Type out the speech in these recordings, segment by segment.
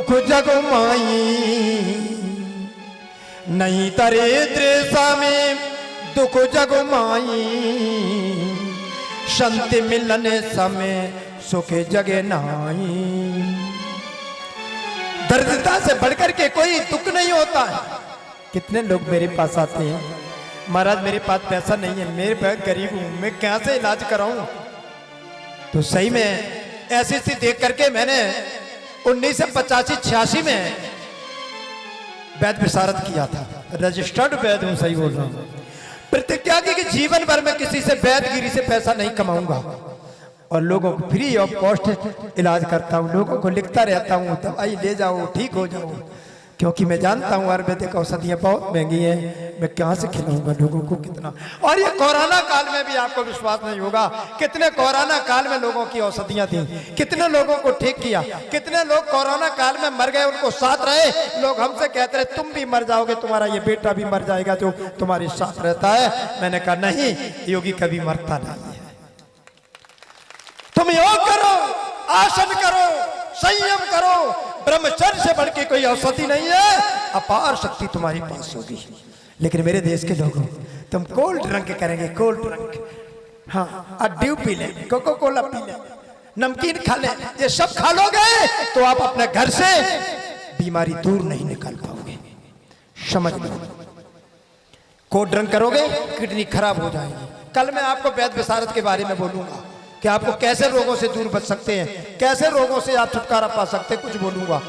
दुख जग माई, नहीं तरे त्रेसा में दुख जग माई, संत मिलन समय सुख जगे नाई। दरिद्रता से बढ़कर के कोई दुख नहीं होता है। कितने लोग मेरे पास आते हैं, महाराज मेरे पास पैसा नहीं है, मेरे पास गरीब हूं, मैं क्या से इलाज कराऊं। तो सही में ऐसी स्थिति देख करके मैंने 1985-86 में वैद्य विशारद किया था, रजिस्टर्ड वैद्य हूं, सही बोल रहा हूं। प्रतिज्ञा की कि जीवन भर में किसी से वैद्यगिरी से पैसा नहीं कमाऊंगा और लोगों को फ्री ऑफ कॉस्ट इलाज करता हूं, लोगों को लिखता रहता हूं दवाई ले जाओ ठीक हो जाओ, क्योंकि मैं जानता हूं आयुर्वेदिक औषधियां बहुत महंगी हैं, मैं कहां से खिलाऊंगा लोगों को कितना। और ये कोरोना काल में भी आपको विश्वास नहीं होगा, कितने कोरोना काल में लोगों की औषधियां थी, कितने लोगों को ठीक किया, कितने लोग कोरोना काल में मर गए, उनको साथ रहे। लोग हमसे कहते रहे तुम भी मर जाओगे, तुम्हारा ये बेटा भी मर जाएगा जो तुम्हारे साथ रहता है। मैंने कहा नहीं, योगी कभी मरता नहीं है। तुम योग करो, आसन करो, संयम करो, ब्रह्मचर्य से बढ़ के कोई औषधि नहीं है, अपार शक्ति तुम्हारी पास होगी। लेकिन मेरे देश के लोगों, तुम कोल्ड ड्रिंक करेंगे, कोल्ड ड्रिंक, हाँ ड्यू पी ले, कोको कोला पी ले, नमकीन खा ले, ये सब खा लोगे तो आप अपने घर से बीमारी दूर नहीं निकाल पाओगे, समझ लो। कोल्ड ड्रिंक करोगे किडनी खराब हो जाएगी। कल मैं आपको वैद्य विशारद के बारे में बोलूंगा कि आपको कैसे रोगों से दूर बच सकते हैं, कैसे रोगों से आप छुटकारा पा सकते हैं, कुछ बोलूंगा।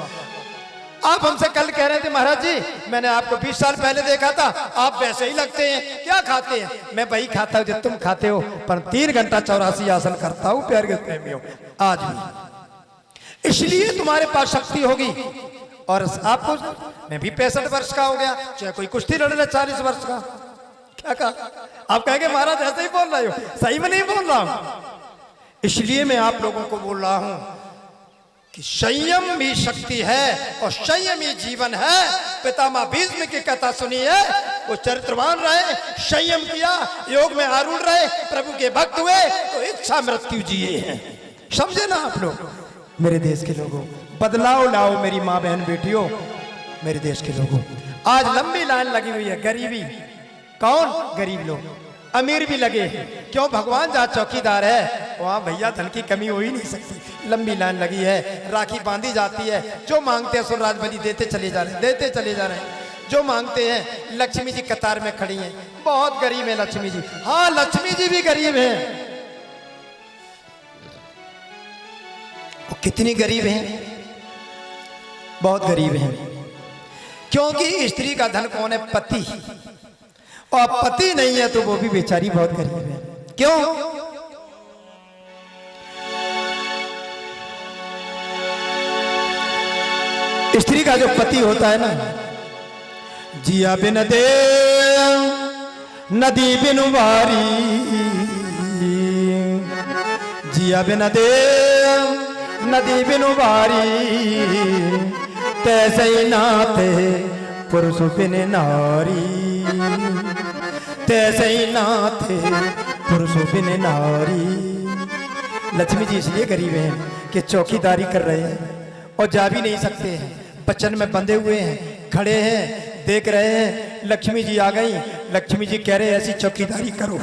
आप हमसे कल कह रहे थे महाराज जी मैंने आपको 20 साल पहले देखा था, आप वैसे ही लगते हैं, क्या खाते हैं? मैं वही खाता हूं जो तुम खाते हो, पर 3 घंटा 84 आसन करता हूं प्यार के प्रेमियों आज भी। इसलिए तुम्हारे पास शक्ति होगी। और आपको, मैं भी 65 वर्ष का हो गया, चाहे कोई कुश्ती लड़ रहा 40 वर्ष का, क्या कहा? आप कहेंगे महाराज ऐसे ही बोल रहे हो, सही में नहीं बोल रहा हूं। इसलिए मैं आप लोगों को बोल रहा हूं कि संयम भी शक्ति है और संयम ही जीवन है। पितामह भीष्म की कथा सुनी है, वो चरित्रवान रहे, संयम किया, योग में आरूढ़ रहे, प्रभु के भक्त हुए तो इच्छा मृत्यु जिए हैं। समझे ना आप लोग? मेरे देश के लोगों, बदलाव लाओ मेरी माँ बहन बेटियों, मेरे देश के लोगों। आज लंबी लाइन लगी हुई है, गरीबी, कौन? गरीब लोग, अमीर भी लगे। क्यों? भगवान जहाँ चौकीदार है वहाँ भैया धन की कमी हो ही नहीं सकती। लंबी लाइन लगी है, राखी बांधी जाती है, जो मांगते हैं सुरराज बलि देते चले जा रहे हैं, देते चले जा रहे हैं। जो मांगते हैं, लक्ष्मी जी कतार में खड़ी हैं, बहुत गरीब है लक्ष्मी जी। हाँ लक्ष्मी जी भी गरीब हैं। कितनी गरीब हैं? बहुत गरीब हैं, क्योंकि स्त्री का धन कौन है? पति। और पति नहीं है तो वो भी बेचारी बहुत गरीब है। क्यों? स्त्री का जो पति होता है ना, जिया बिन दे नदी बिन वारी, जिया बिन दे नदी बिन वारी, तैसे ही नाते पुरुष बिन नारी, तैसे ही नाते पुरुष बिन नारी। लक्ष्मी जी इसलिए गरीब हैं कि चौकीदारी कर रहे हैं और जा भी नहीं सकते हैं, बचन में बंधे हुए हैं, खड़े हैं, देख रहे हैं। लक्ष्मी जी आ गई, लक्ष्मी जी कह रहे ऐसी चौकीदारी करो।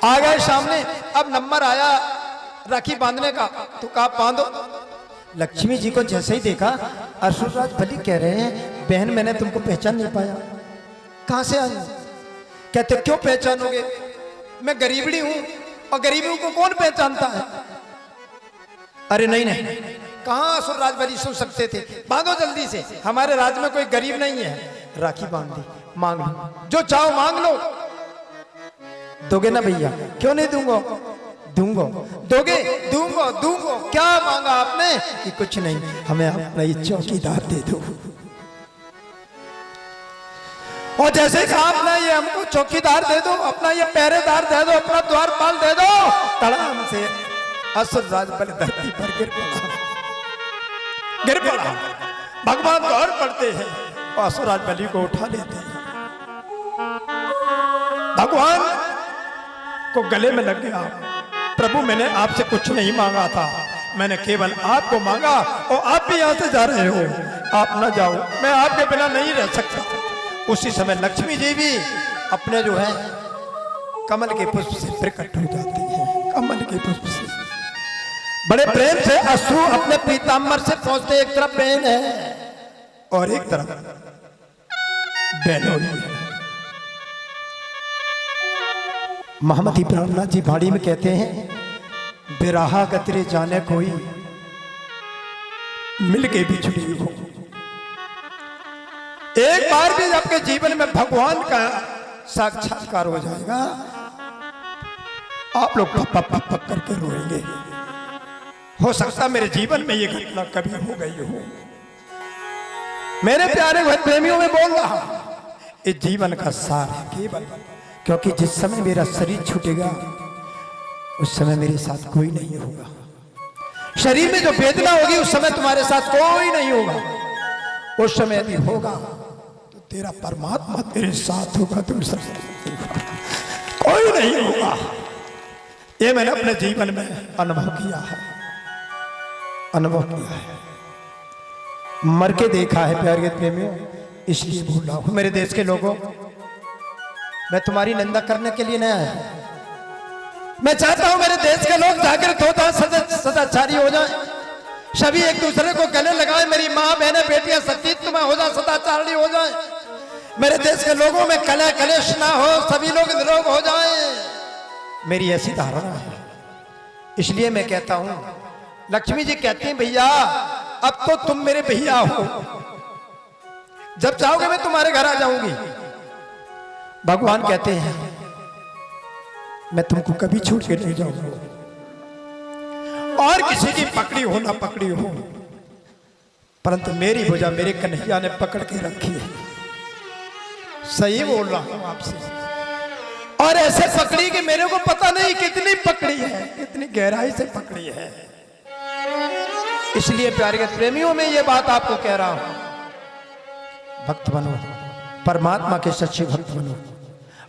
आ गए सामने, अब नंबर आया राखी बांधने का, तो कहा बांधो। लक्ष्मी जी को जैसे ही देखा, असुरराज बलि कह रहे हैं बहन मैंने तुमको पहचान नहीं पाया, कहां से आई? कहते क्यों पहचानोगे, मैं गरीबड़ी हूं और गरीबों को कौन पहचानता है? अरे नहीं नहीं, कहां असुरराज बलि सुन सकते थे, बांधो जल्दी से, हमारे राज्य में कोई गरीब नहीं है। राखी बांध दी, मांग लो, जो चाहो मांग लो। दोगे ना भैया? क्यों नहीं दूंगा, दूंगा। दोगे? दूंगा, दूंगा। क्या मांगा आपने? कि कुछ नहीं, हमें अपना ये चौकीदार दे दो। और जैसे कहा आपने ये हमको चौकीदार दे दो, अपना ये पहरेदार दे दो, अपना द्वारपाल दे दो, तड़ाम से असुरराज बलि धरती पर गिर पड़ा, गिर पड़ा। भगवान दौड़ पड़ते हैं और असुरराज बलि को उठा लेते हैं। भगवान को गले में लग गया, प्रभु मैंने आपसे कुछ नहीं मांगा था, मैंने केवल आपको मांगा और आप भी यहाँ से जा रहे हो। आप ना जाओ, मैं आपके बिना नहीं रह सकता। उसी समय लक्ष्मी जी भी अपने जो है कमल के पुष्प से प्रकट हो जाती है। कमल के पुष्प से बड़े प्रेम से अश्रु अपने पीताम्बर से पहुंचते। एक तरफ बहन है और एक तरफ बहनोई है। महामती प्राणनाथ जी भाड़ी में कहते हैं, बिराहा गतरे जाने कोई मिलके बिछड़ी हो। एक बार भी आपके जीवन में भगवान का साक्षात्कार हो जाएगा, आप लोग पप पप पप करके रोएंगे। हो सकता मेरे जीवन में ये घटना कभी हो गई हो। मेरे प्यारे भाई प्रेमियों में बोल रहा, ये जीवन का सार है केवल, क्योंकि जिस समय मेरा शरीर छूटेगा उस समय मेरे साथ कोई नहीं होगा। शरीर में जो वेदना होगी उस समय तुम्हारे साथ कोई नहीं होगा। उस समय यदि होगा तो तेरा परमात्मा तेरे साथ होगा, तुम सब कोई नहीं होगा। ये मैंने अपने जीवन में अनुभव किया है, अनुभव किया है, मर के देखा है प्यारे प्रेमियों। इसलिए बोल रहा हूं मेरे देश के लोगों, मैं तुम्हारी निंदा करने के लिए नहीं आया। मैं चाहता हूं मेरे देश के लोग जागृत हो जाए, सदाचारी हो जाए, सभी एक दूसरे को गले लगाए। मेरी माँ बहनें बेटियां सतीत्व में हो जाए, सदाचारी हो जाए। मेरे देश के लोगों में कलह कलेश ना हो, सभी लोग निरोग हो जाए, मेरी ऐसी धारणा है। इसलिए मैं कहता हूं, लक्ष्मी जी कहती हैं भैया अब तो तुम मेरे भैया हो, जब चाहोगे मैं तुम्हारे घर आ जाऊंगी। भगवान कहते हैं मैं तुमको कभी छूट के नहीं जाऊंगा, और किसी की पकड़ी हो ना पकड़ी हो, परंतु मेरी भुजा मेरे कन्हैया ने पकड़ के रखी है। सही बोल रहा हूं आपसे, और ऐसे पकड़ी कि मेरे को पता नहीं कितनी पकड़ी है, कितनी गहराई से पकड़ी है। इसलिए प्यारे के प्रेमियों में ये बात आपको कह रहा हूं, भक्त बनो, परमात्मा के सच्चे भक्त बनो।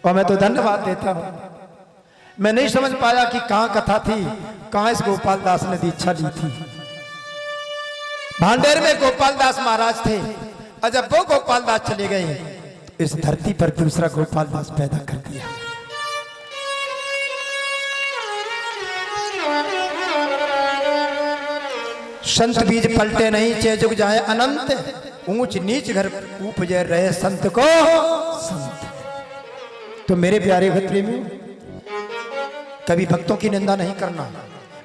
और मैं तो धन्यवाद देता हूं, मैं नहीं समझ पाया कि कहां कथा थी, कहां इस गोपाल दास ने दीक्षा ली थी। भांडेर में गोपाल दास महाराज थे, और जब वो गोपाल दास चले गए इस धरती पर दूसरा गोपाल दास पैदा कर दिया। संत बीज पलटे नहीं, चे जुग जाए अनंत, ऊंच नीच घर उपजे रहे संत को संत। तो मेरे प्यारे भक्तों में कभी भक्तों की निंदा नहीं करना।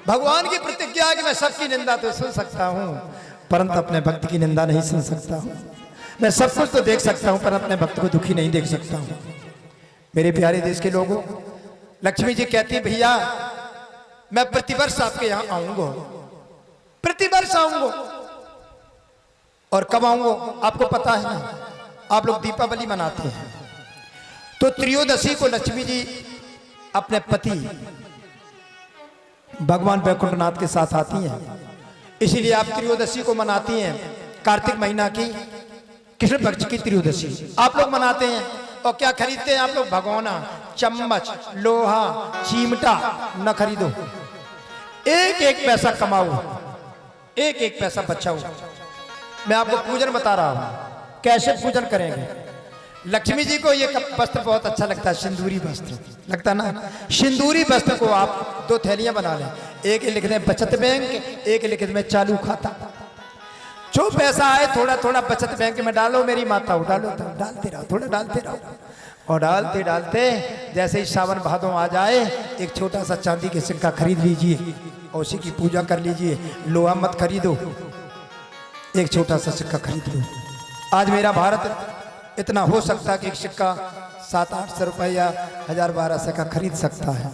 भगवान की प्रतिज्ञा है कि मैं सबकी निंदा तो सुन सकता हूं, परंतु अपने भक्त की निंदा नहीं सुन सकता हूं। मैं सब कुछ तो देख सकता हूं, पर अपने भक्त को दुखी नहीं देख सकता हूं। मेरे प्यारे देश के लोगों, लक्ष्मी जी कहती है भैया मैं प्रतिवर्ष आपके यहां आऊंगा, प्रतिवर्ष आऊंगा। और कब आऊंगा आपको पता है ना, आप लोग दीपावली मनाते हैं, तो त्रयोदशी को लक्ष्मी जी अपने पति भगवान वैकुंठनाथ के साथ आती हैं। इसीलिए आप त्रयोदशी को मनाती हैं, कार्तिक महीना की कृष्ण पक्ष की त्रयोदशी आप लोग मनाते हैं। और क्या खरीदते हैं आप लोग? भगोना, चम्मच, लोहा, चिमटा न खरीदो, एक एक पैसा कमाओ, एक एक पैसा बचाओ। मैं आपको पूजन बता रहा हूं, कैसे पूजन करेंगे। लक्ष्मी जी को ये वस्त्र बहुत अच्छा लगता है, सिंदूरी वस्त्र लगता ना। सिंदूरी वस्त्र को आप 2 थैलियां बना लें, एक लिख दें बचत बैंक, एक लिख दें चालू खाता। जो पैसा आए थोड़ा थोड़ा बचत बैंक में डालो, मेरी माता हो डालो, तो डालते रहो, थोड़ा डालते रहो। और डालते डालते जैसे ही सावन भादों आ जाए, एक छोटा सा चांदी के सिक्का खरीद लीजिए और उसी की पूजा कर लीजिए। लोहा मत खरीदो, एक छोटा सा सिक्का खरीद लो। आज मेरा भारत इतना हो सकता है कि एक सिक्का 700-800 रुपया 1000-1200 का खरीद सकता है।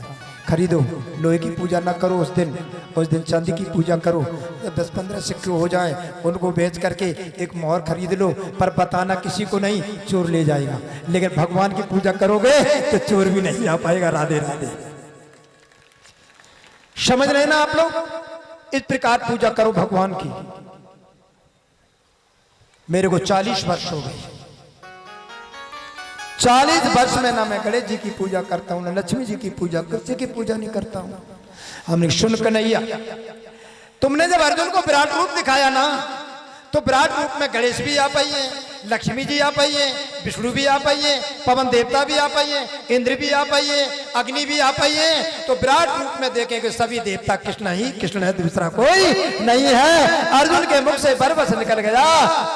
खरीदो, लोहे की पूजा ना करो उस दिन चांदी की पूजा करो। जब 10-15 सिक्के हो जाएं, उनको बेच करके एक मोहर खरीद लो, पर बताना किसी को नहीं, चोर ले जाएगा। लेकिन भगवान की पूजा करोगे तो चोर भी नहीं आ पाएगा। राधे राधे, समझ रहे ना आप लोग। इस प्रकार पूजा करो भगवान की। मेरे को 40 वर्ष हो गए, 40 वर्ष में ना मैं गणेश जी की पूजा करता हूं, ना लक्ष्मी जी की पूजा, किसी की पूजा नहीं करता हूं। हमने सुन कन्हैया तुमने जब अर्जुन को विराट रूप दिखाया ना, तो विराट रूप में गणेश भी आ पाई है, लक्ष्मी जी आ पाई है, विष्णु भी आ पाई है, पवन देवता भी आ पाई है, इंद्र भी आ पाई है, अग्नि भी आ पाई है। तो विराट रूप में देखेंगे सभी देवता कृष्ण ही कृष्ण है, दूसरा कोई नहीं है। अर्जुन के मुख से बरबस निकल गया,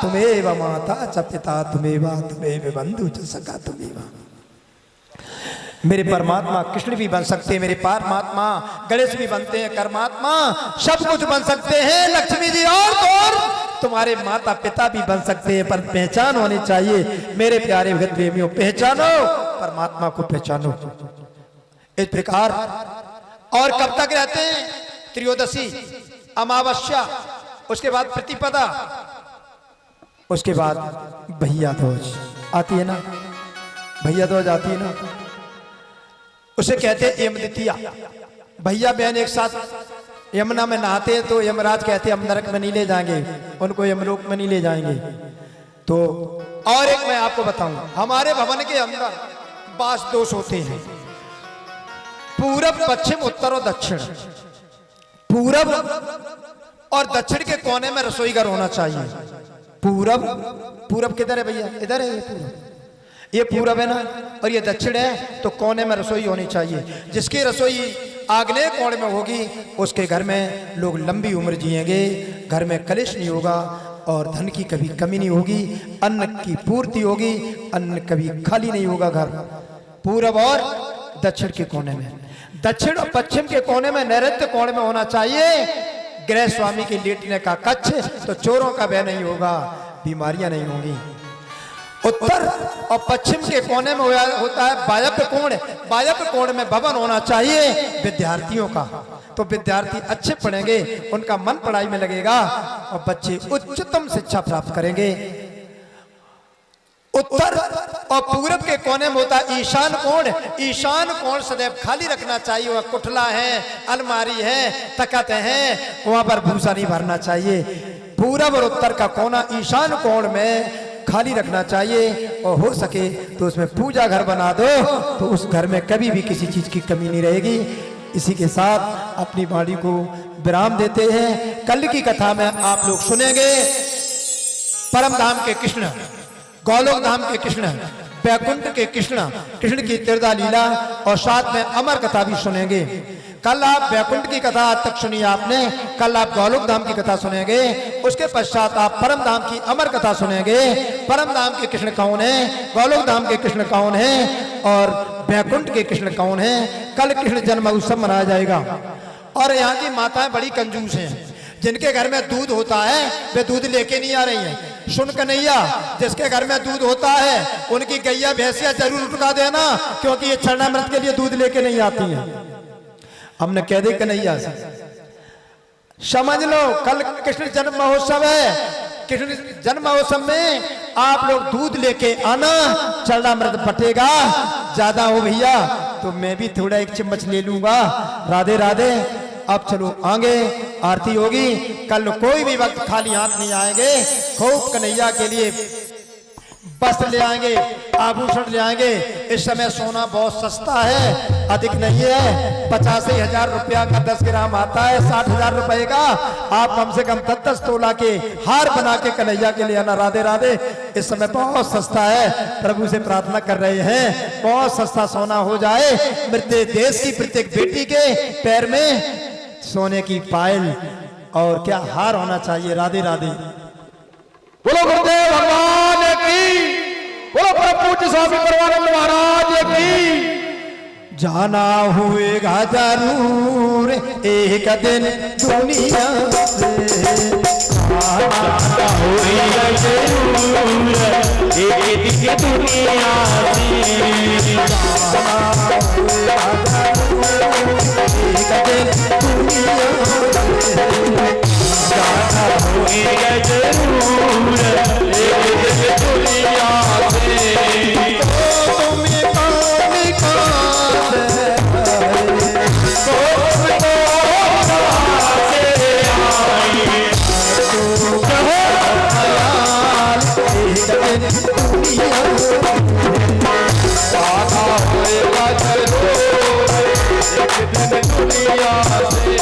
तुम्हें माता च पिता तुम्हें बंधु च सखा तुम्हें। मेरे परमात्मा कृष्ण भी बन सकते हैं, मेरे परमात्मा गणेश भी बनते हैं, कर्मात्मा सब कुछ बन सकते हैं, लक्ष्मी जी और तुम्हारे माता पिता भी बन सकते हैं, पर पहचान होनी चाहिए। मेरे प्यारे भक्त प्रेमियों, पहचानो, परमात्मा को पहचानो। इस प्रकार और कब तक रहते हैं? त्रयोदशी, अमावस्या, उसके बाद प्रतिपदा, उसके बाद भैया दूज आती है ना, भैया दूज आती है ना, उसे कहते हैं यम द्वितीया। भैया बहन एक साथ यमुना में नहाते हैं तो यमराज कहते हैं हम नरक में नहीं ले जाएंगे, उनको यमलोक में नहीं ले जाएंगे। तो और एक मैं आपको बताऊं, हमारे भवन के अंदर बास दोष होते हैं, पूरब पश्चिम उत्तर और दक्षिण। पूरब और दक्षिण के कोने में रसोई घर होना चाहिए। पूरब किधर है भैया? इधर है पूरब, ये पूरब है ना, और ये दक्षिण है, तो कोने में रसोई होनी चाहिए। जिसकी रसोई आग्नेय कोण में होगी उसके घर में लोग लंबी उम्र जिएंगे, घर में कलेश नहीं होगा और धन की कभी कमी नहीं होगी, अन्न की पूर्ति होगी, अन्न कभी खाली नहीं होगा घर। पूरब और दक्षिण के कोने में, दक्षिण और पश्चिम के कोने में नैऋत्य कोण में होना चाहिए गृह स्वामी के लेटने का कक्ष, तो चोरों का भय नहीं होगा, बीमारियां नहीं होंगी। उत्तर और पश्चिम के कोने में होता है वायव्य कोण। वायव्य कोण में भवन होना चाहिए विद्यार्थियों का, तो विद्यार्थी अच्छे पढ़ेंगे, उनका मन पढ़ाई में लगेगा और बच्चे उच्चतम शिक्षा प्राप्त करेंगे। उत्तर और पूरब के कोने में होता है ईशान कोण। ईशान कोण सदैव खाली रखना चाहिए, वह कुठला है, अलमारी है, तखत है, वहां पर भूसा नहीं भरना चाहिए। पूरब और उत्तर का कोना ईशान कोण में खाली रखना चाहिए, और हो सके तो उसमें पूजा घर बना दो, तो उस घर में कभी भी किसी चीज की कमी नहीं रहेगी। इसी के साथ अपनी वाणी को विराम देते हैं। कल की कथा में आप लोग सुनेंगे परम धाम के कृष्ण, गोलोक धाम के कृष्ण, वैकुंठ के कृष्ण, कृष्ण की त्रिदा लीला, और साथ में अमर कथा भी सुनेंगे। कल आप वैकुंठ की कथा आज तक सुनी आपने, कल आप गोलोक धाम की कथा सुनेंगे, उसके पश्चात आप परम धाम की अमर कथा सुनेंगे। परम धाम के कृष्ण कौन है, गोलोक धाम के कृष्ण कौन है, और वैकुंठ के कृष्ण कौन है। कल कृष्ण जन्म उत्सव मनाया जाएगा। और यहाँ की माताएं बड़ी कंजूस हैं, जिनके घर में दूध होता है वे दूध लेके नहीं आ रही हैं। सुन कन्हैया, जिसके घर में दूध होता है उनकी गैया भैंसिया जरूर उठा देना, क्योंकि ये चरणामृत के लिए दूध लेके नहीं आती हैं। हमने कह दे कन्हैया से, समझ लो कल कृष्ण जन्म महोत्सव है, कृष्ण जन्म महोत्सव में आप लोग दूध लेके आना, चरणामृत बटेगा। ज्यादा हो भैया तो मैं भी थोड़ा एक चम्मच ले लूंगा। राधे राधे। अब चलो आगे आरती होगी। कल कोई भी वक्त खाली हाथ नहीं आएंगे, खूब कन्हैया के लिए वस्त्र ले आएंगे, आभूषण ले आएंगे। इस समय सोना बहुत सस्ता है, अधिक नहीं है। 85,000 रुपया का 10 ग्राम आता है, 60,000 रुपए का। आप कम से कम 10 तोला के हार बना के कन्हैया के लिए आना। राधे राधे। इस समय बहुत सस्ता है, प्रभु से प्रार्थना कर रहे हैं बहुत सस्ता सोना हो जाए। मृत्यु देश की प्रत्येक बेटी के पैर में सोने की पायल और क्या हार होना चाहिए। राधे राधे। बोलो गुरुदेव भगवान की, बोलो परम पूज्य स्वामी परमानंद महाराज की। जाना हुएगा जरूर एक दिन दुनिया से, जाना होगा जरूर एक दिन दुनिया से, जाना होएगा जरूर एक दिन दुनिया से, जाना होगा जरूर एक दिन दुनिया से। तुम्हें पानी कहाँ से आए, जाना होगा जरूर एक दिन दुनिया से।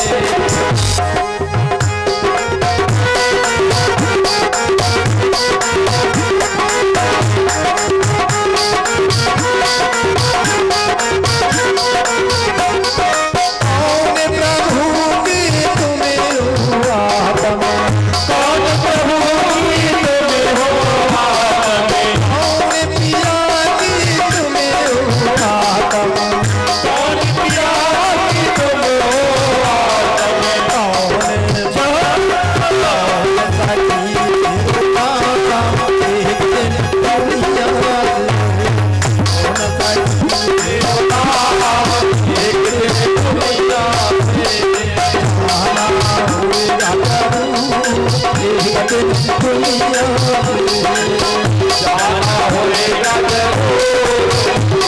जाना होएगा जरूर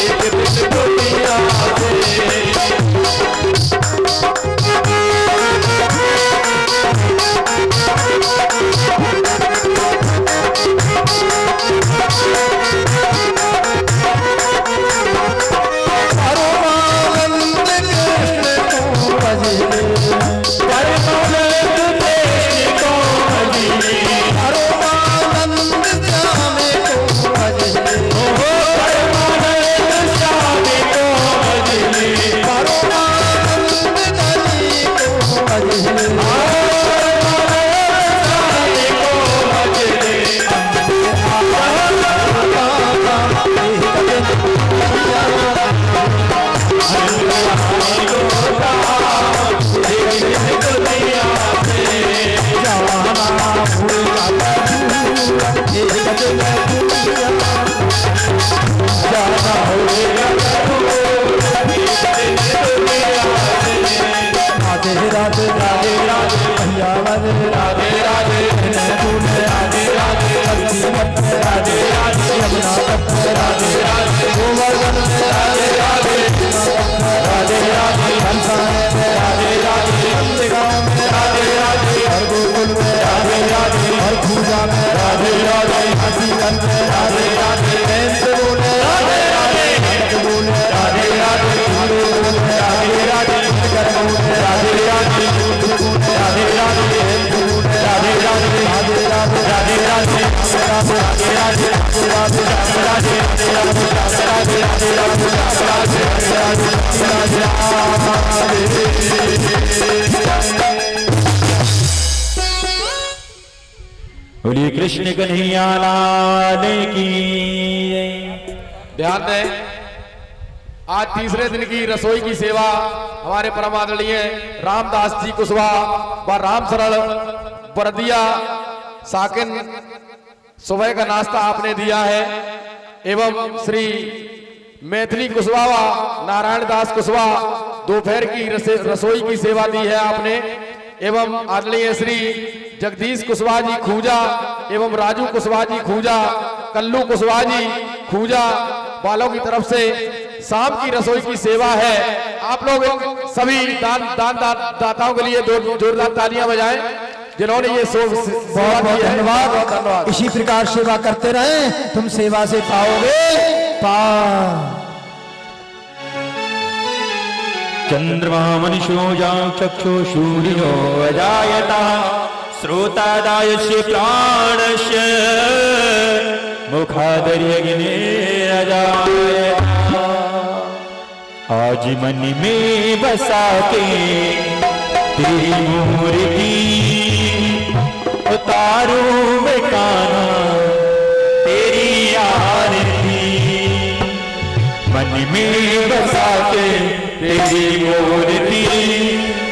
एक दिन दुनिया राधे राधे राधे भैया राधे राधे राधे राधे राधे राधे राधे यमुना राधे राधे गोवर्धन राधे राधे राधे राधे हंसाने राधे राधे नंदगांव में राधे राधे हर गोकुल में राधे राधे हर पूजा में राधे राधे हसीगंज में राधे राधे प्रेम से बोले राधे राधे बोले राधे राधे बोले राधे राधे राधे राधे राधे राधे राधे राधे राधे राधे बोलिए कृष्ण कन्हैया लाल की। ध्यान दें, आज तीसरे दिन की रसोई की सेवा हमारे परम आदरणीय रामदास जी कुशवाहा व राम सरल बरदिया साकिन सुबह का नाश्ता आपने दिया है, एवं श्री मैथिली कुशवाहा नारायण दास कुशवाहा दोपहर की रसोई की सेवा दी है आपने, एवं आदरणीय श्री जगदीश कुशवाहा जी खूजा एवं राजू कुशवाहा जी खूजा, कल्लू कुशवाहा जी खूजा वालों की तरफ से शाम की रसोई की सेवा है। आप लोग सभी दाताओं के लिए जोरदार तालियां बजाएं जिन्होंने ये बहुत धन्यवाद। इसी प्रकार सेवा करते रहे, तुम सेवा से पाओगे पार। चंद्रमा मनुष्यो जां चक्षु सूर्यो अजायता श्रोतादायस्य प्राणस्य मुखादर्यग्ने अजायता। आज मन में बसा के तेरी मूर्ति उतारूं मैं कान्हा तेरी आरती। मन में बसा के तेरी मूर्ति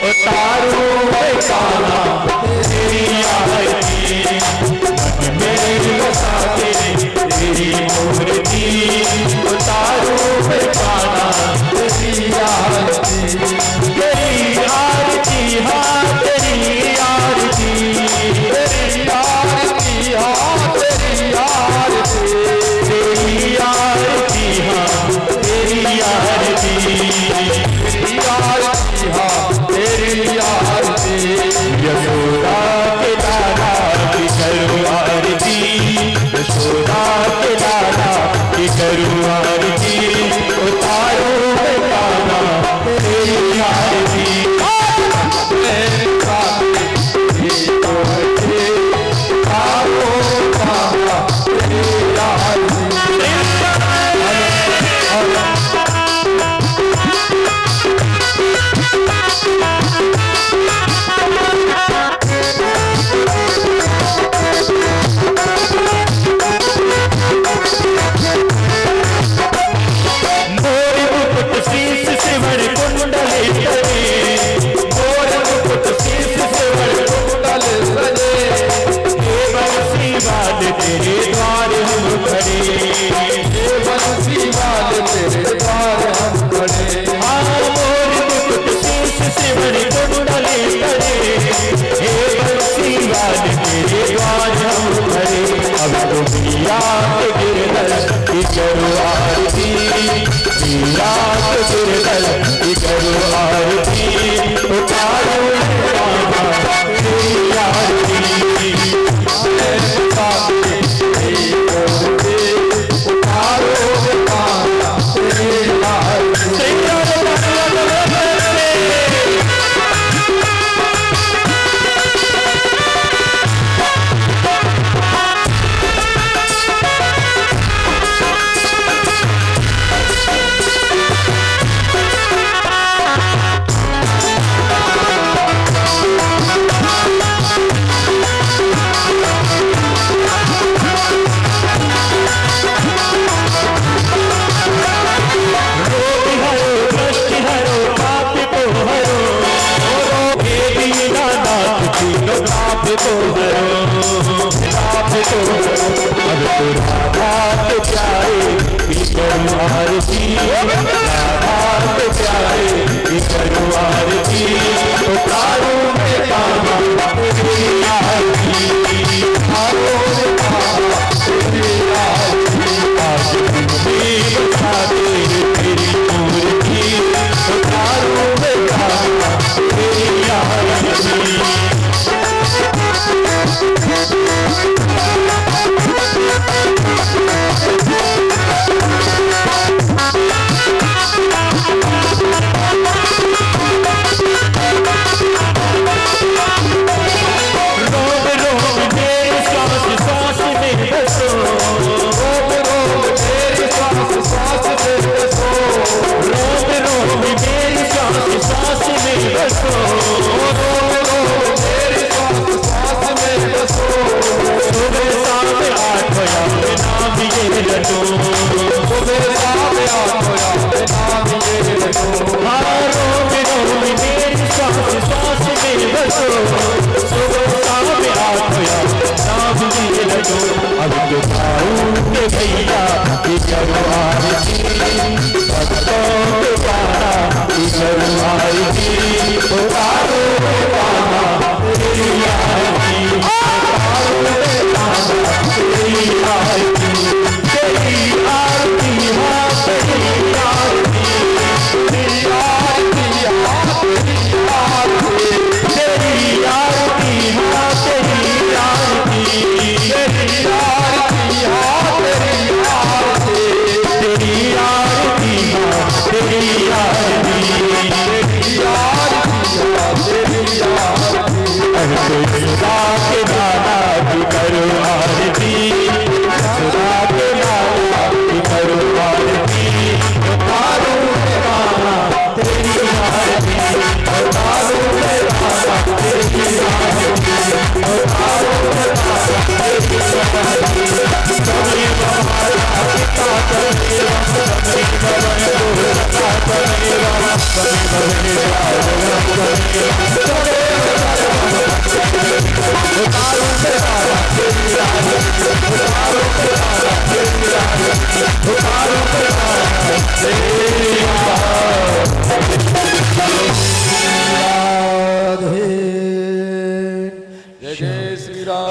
उतारूं मैं कान्हा तेरी आरती। मन में बसा के तेरी मूर्ति उतारूं मैं कान्हा तेरी आरती। तेरी आरती हाँ तेरी आरती, तेरी आरती हाँ तेरी आरती, तेरी आरती हाँ तेरी आरती, तेरी आरती हाँ तेरी आरती। यशोदा मीरा के गिरधर की करो आरती, मीरा के गिरधर की करो आरती, उतारो बाबा तेरी आरती,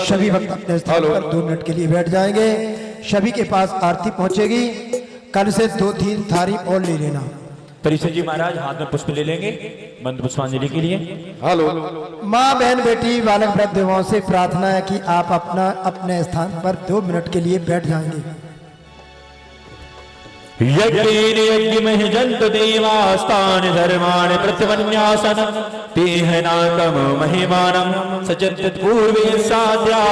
सभी भक्त अपने स्थान पर 2 मिनट के लिए बैठ जाएंगे। सभी के पास आरती पहुंचेगी। कल से 2-3 थारी और ले लेना। परिषद जी महाराज हाथ में पुष्प ले लेंगे मंत्र पुष्पांजलि के लिए। हेलो माँ बहन बेटी बालक वृद्धों से प्रार्थना है कि आप अपने स्थान पर 2 मिनट के लिए बैठ जाएंगे। यज्ञेन यज्ञमहि जन्तु देवास्तानि धर्माणि प्रतिमन्यासन तेहनाकम महिमानं सचन्त पूर्वे साध्या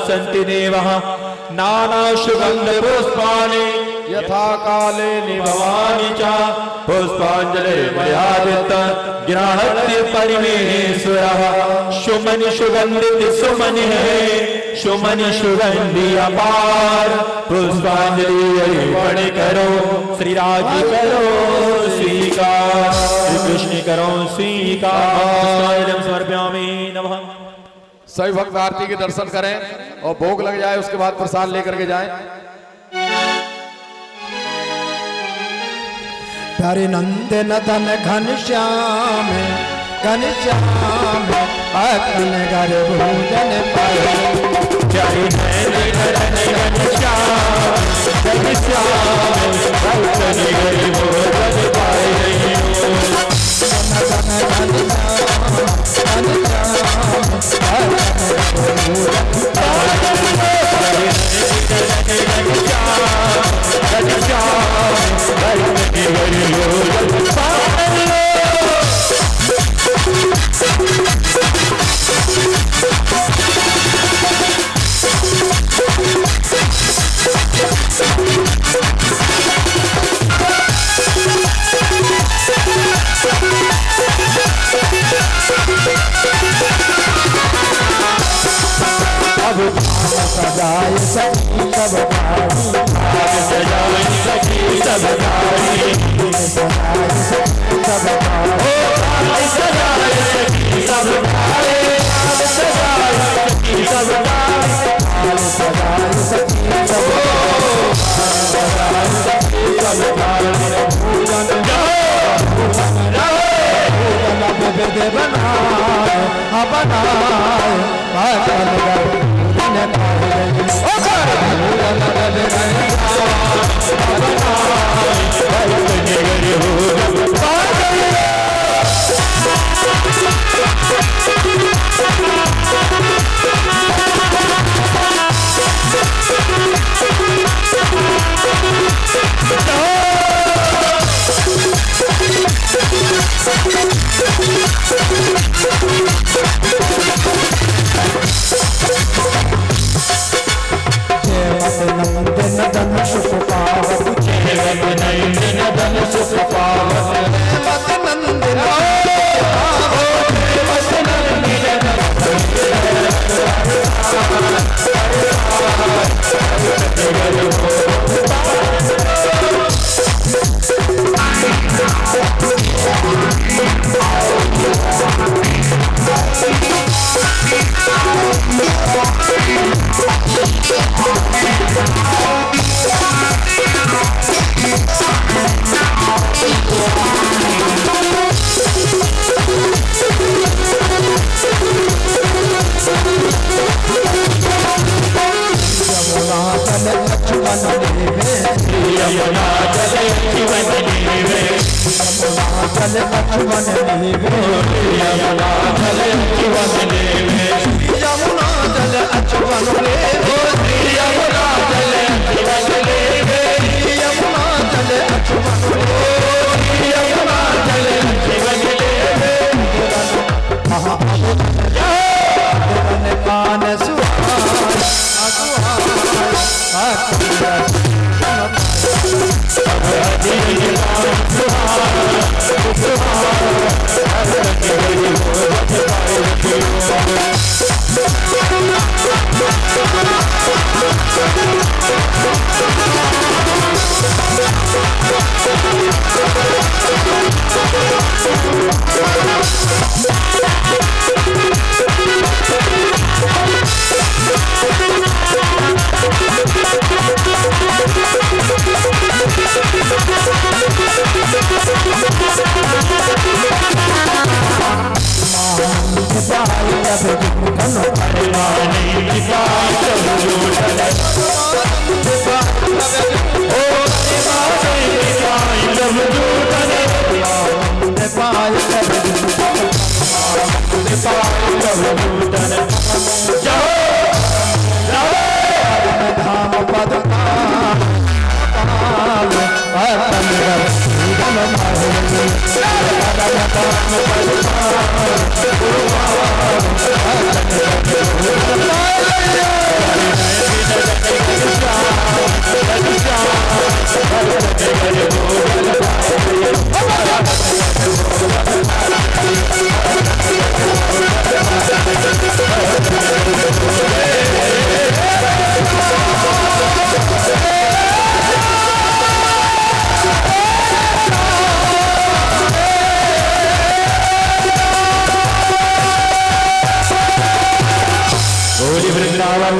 सन्ति देवः नाना सुगन्ध पुष्पाणि यथा काले निभवानि च पुष्पाञ्जलिर्मयादित गृह्णाति परमेश्वरः सुमनि सुगन्धित सुमनि है सुमनि सुगंधि अपार पुष्पांजलि अर्पण करो श्री राज करो स्वीकार श्री कृष्ण करो स्वीकार समर्पयामि नमः। सभी भक्त आरती के दर्शन करें और भोग लग जाए उसके बाद प्रसाद लेकर के जाएं। प्यारे नंद नदन घनश्याम घनश्याम अकन गर भोजन पाए जय जय सजाए सखी सब बारी, सजाए सखी सब बारी, सजाए सखी सब बारी, सजाए सखी सब बारी, सजाए सखी सब बारी, सजाए सखी सब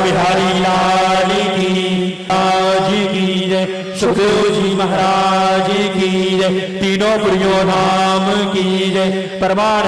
बिहारी लाल की जय, सुखदेव जी महाराज की जय, तीनों पुरियों धाम की जय, परमानंद